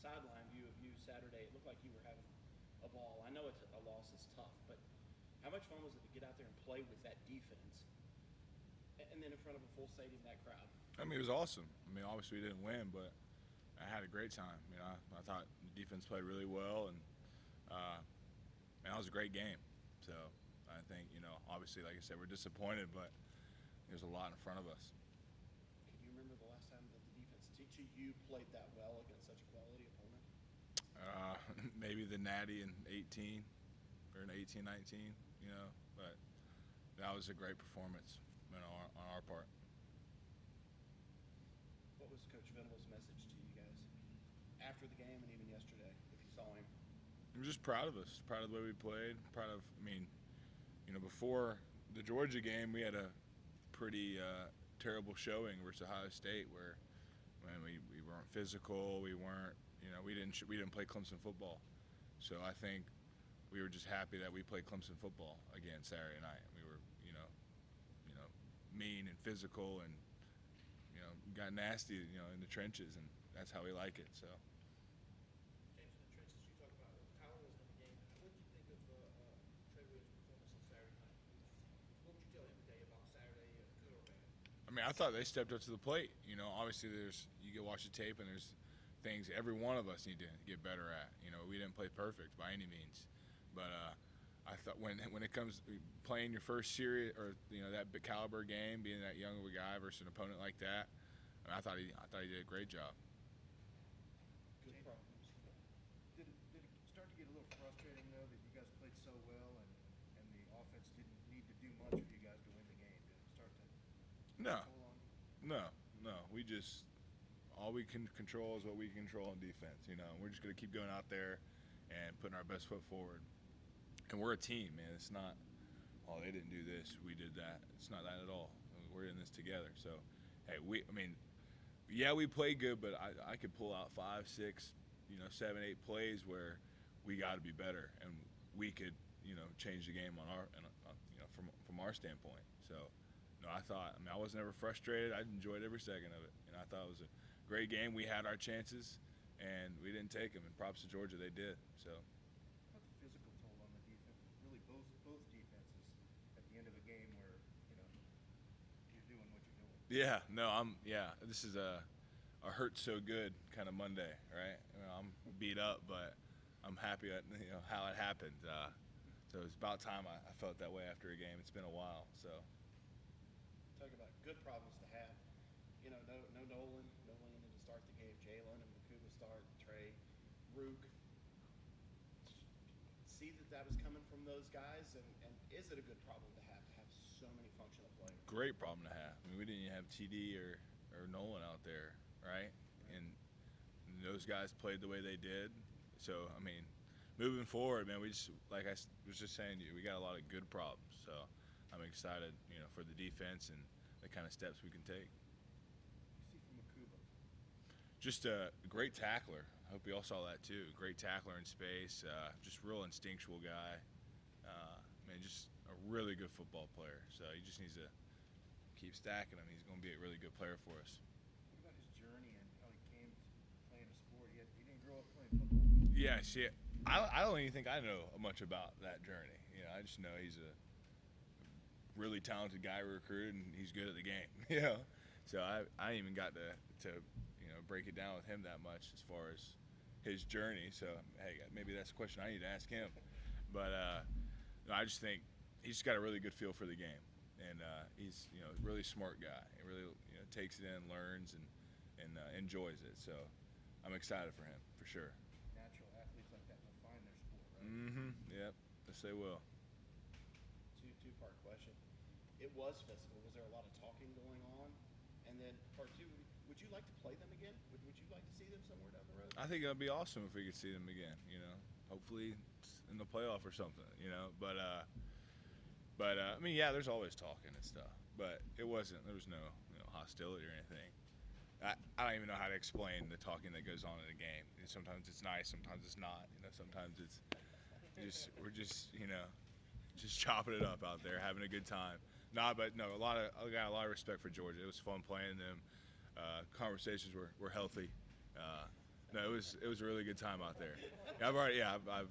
sideline view of you Saturday, it looked like you were having a ball. I know a loss is tough, but how much fun was it to get out there and play with that defense, and then in front of a full stadium, that crowd? I mean, it was awesome. I mean, obviously we didn't win, but I had a great time. You know, I thought the defense played really well, and man, it was a great game. So I think, obviously, like I said, we're disappointed, but there's a lot in front of us. Can you remember the last time that the defense to you played that well against such a quality opponent? Maybe the Natty in 18 or in 18, 19, but that was a great performance on our part. What was Coach Venable's message to you guys after the game and even yesterday, if you saw him? I'm just proud of us, proud of the way we played, proud of, before the Georgia game, we had a pretty terrible showing versus Ohio State where we weren't physical, we weren't, we didn't play Clemson football. So I think we were just happy that we played Clemson football again Saturday night. We were, mean and physical and, got nasty, in the trenches, and that's how we like it. So. James, in the trenches, you talk about Tyler wasn't in the game. What did you think of Trey Williams' performance on Saturday night? What would you tell him today about Saturday, good or bad? I mean, I thought they stepped up to the plate. Obviously you get watch the tape and there's things every one of us need to get better at. We didn't play perfect by any means, but I thought when it comes to playing your first series or that big caliber game, being that young of a guy versus an opponent like that, I thought he did a great job. Good problems. Did it start to get a little frustrating though that you guys played so well and the offense didn't need to do much for you guys to win the game? Did it start to No, toll on you? no. We just all we can control is what we control on defense. We're just gonna keep going out there and putting our best foot forward. And we're a team, man. It's not, oh, they didn't do this, we did that. It's not that at all. We're in this together. So, hey, we play good, but I could pull out 5, 6, 7, 8 plays where we got to be better, and we could, change the game on our, from our standpoint. So, no, I wasn't ever frustrated. I enjoyed every second of it, and I thought it was a great game. We had our chances, and we didn't take them. And props to Georgia, they did. So. How about the physical toll on the defense? Really, both defenses at the end of a game where you're doing what you're doing. Yeah, this is a hurt so good kind of Monday, right? I'm beat up, but I'm happy at how it happened. So it's about time I felt that way after a game. It's been a while, so. Talk about good problems to have. No Nolan to start the game. Jalen and Makuba start. Trey, Rook. See that was coming from those guys, and is it a good problem to have so many functional players? Great problem to have. We didn't even have TD or Nolan out there, right? And those guys played the way they did. So, moving forward, man, we just, like I was just saying to you, we got a lot of good problems. So I'm excited, for the defense and the kind of steps we can take. You see from Makuba? Just a great tackler. I hope you all saw that too. Great tackler in space. Just real instinctual guy. Just a really good football player. So he just needs to keep stacking him. He's going to be a really good player for us. What about his journey and how he came to playing a sport? He didn't grow up playing football. Yeah, see, I don't even think I know much about that journey. I just know he's a really talented guy we recruited, and he's good at the game. So I ain't even got to break it down with him that much as far as his journey. So hey, maybe that's a question I need to ask him. But no, I just think he's got a really good feel for the game, and he's a really smart guy. He really takes it in, learns, and enjoys it. So I'm excited for him for sure. Natural athletes like that will find their sport, right? Mm-hmm. Yep. Yes, they will. Two-part question. It was physical. Was there a lot of talking going on? And then part two, would you like to play them again? Would you like to see them somewhere down the road? I think it'd be awesome if we could see them again. Hopefully in the playoff or something. But yeah, there's always talking and stuff. But there was no hostility or anything. I don't even know how to explain the talking that goes on in a game. Sometimes it's nice, sometimes it's not. Sometimes it's we're just chopping it up out there, having a good time. I got a lot of respect for Georgia. It was fun playing them. Conversations were healthy. No, it was a really good time out there. I've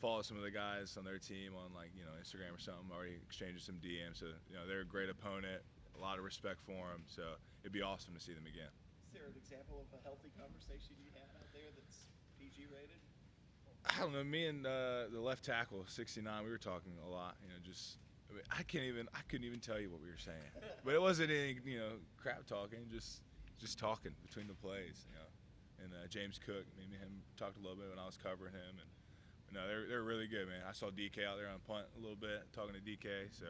followed some of the guys on their team on Instagram or something. Already exchanged some DMs. So they're a great opponent. A lot of respect for them. So it'd be awesome to see them again. Is there an example of a healthy conversation you had out there that's PG rated? I don't know. Me and the left tackle, 69, we were talking a lot. I couldn't even tell you what we were saying. But it wasn't any crap talking. Just talking between the plays. And James Cook, me and him talked a little bit when I was covering him, and they're really good, man. I saw DK out there on punt a little bit, talking to DK. So,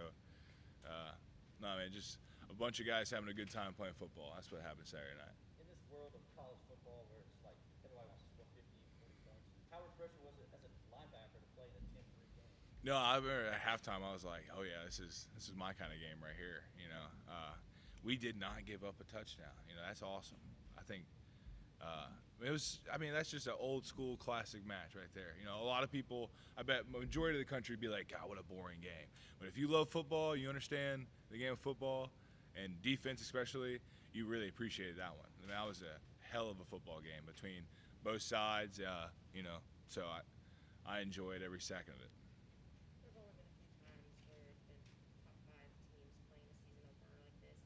no, man, just a bunch of guys having a good time playing football. That's what happened Saturday night. In this world of college football where it's like everybody wants to score 50, 40 points, how refreshing was it as a linebacker to play in a 10-3 game? No, I remember at halftime I was like, oh yeah, this is my kind of game right here. We did not give up a touchdown. That's awesome. I think that's just an old school classic match right there. A lot of people, I bet majority of the country would be like, God, what a boring game. But if you love football, you understand the game of football and defense especially, you really appreciated that one. That was a hell of a football game between both sides. So I enjoyed every second of it. There's only been a few times where it's been top 5 teams playing a season opener like this.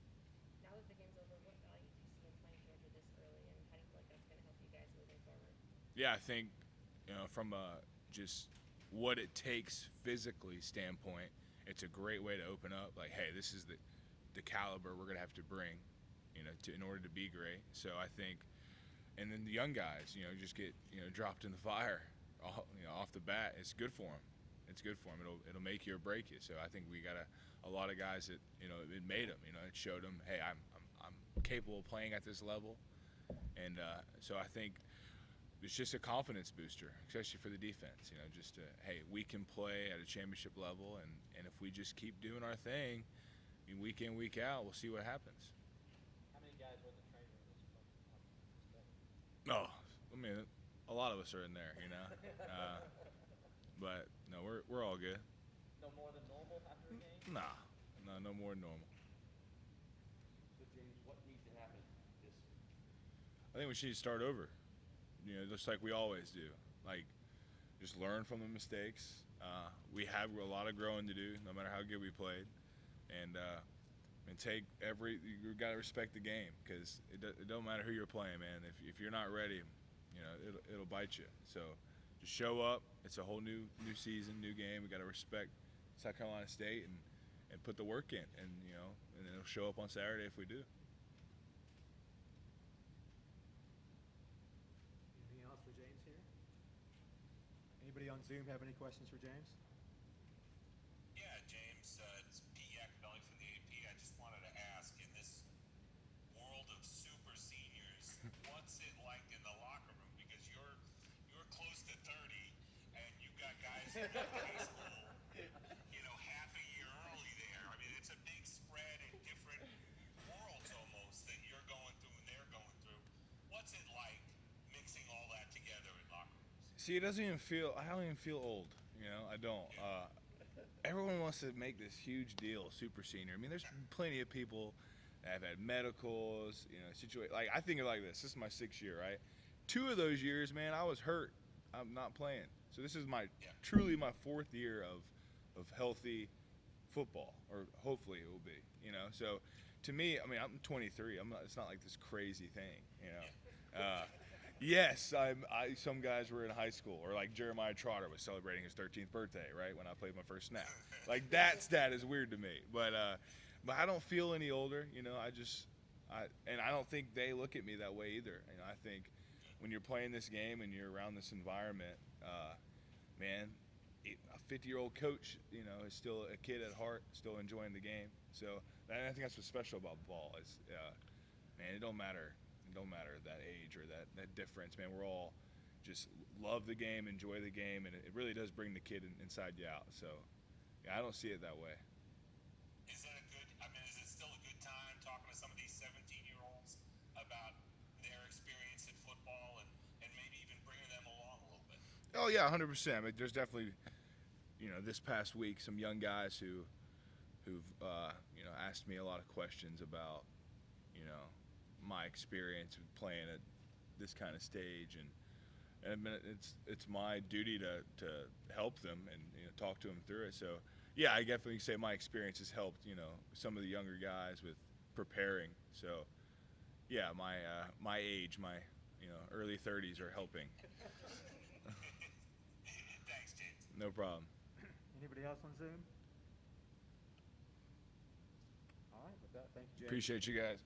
Now that the game's over, what value do you see in playing Georgia this early, and how do you feel like that's going to help you guys moving forward? Yeah, I think from just what it takes physically standpoint, it's a great way to open up. Like, hey, this is the caliber we're gonna have to bring, in order to be great. So I think, and then the young guys, just get dropped in the fire, off the bat. It's good for them. It's good for them. It'll make you or break you. So I think we got a lot of guys that it made them. It showed them, hey, I'm capable of playing at this level, and so I think it's just a confidence booster, especially for the defense. Hey, we can play at a championship level, and if we just keep doing our thing, week in, week out, we'll see what happens. How many guys were in the training room this day? No, I mean, a lot of us are in there, but no, we're all good. No more than normal after a game? No more than normal. So, James, what needs to happen this week? I think we should start over, just like we always do. Like, just learn from the mistakes. We have a lot of growing to do, no matter how good we played, and you got to respect the game, because it don't matter who you're playing, man. If you're not ready, it'll bite you. So just show up. It's a whole new season, new game. We got to respect South Carolina State and put the work in, and it'll show up on Saturday if we do. Anything else for James here? Anybody on Zoom have any questions for James? Yeah, James, it's Pete Yacovelli from the AP. I just wanted to ask, in this world of super seniors, what's it like in the locker room? Because you're close to 30, and you've got guys who went to high school, half a year early there. I mean, it's a big spread in different worlds almost that you're going through and they're going through. What's it like mixing all that together in locker rooms? See, I don't even feel old. I don't. Everyone wants to make this huge deal, super senior. I mean, there's plenty of people that have had medicals, like, I think of it like this. This is my 6th year, right? 2 of those years, man, I was hurt. I'm not playing. So this is truly my 4th year of healthy football, or hopefully it will be, So to me, I mean, I'm 23. It's not like this crazy thing, Yes, some guys were in high school, or like Jeremiah Trotter was celebrating his 13th birthday, right, when I played my first snap. Like, that stat is weird to me, but I don't feel any older, and I don't think they look at me that way either. I think when you're playing this game and you're around this environment, man, a 50-year-old coach, is still a kid at heart, still enjoying the game. So I think that's what's special about ball is, man, it don't matter that age or that difference, man. We're all just love the game, enjoy the game, and it really does bring the kid inside you out. So, yeah, I don't see it that way. Is it still a good time talking to some of these 17-year-olds about their experience in football and maybe even bringing them along a little bit? Oh, yeah, 100%. I mean, there's definitely, this past week, some young guys who've asked me a lot of questions about, my experience with playing at this kind of stage, and I mean, it's my duty to help them and talk to them through it. So yeah, I definitely say my experience has helped some of the younger guys with preparing. So yeah, my age, my early 30s are helping. Thanks, James. No problem. Anybody else on Zoom? All right, with that, thank you, James. Appreciate you guys.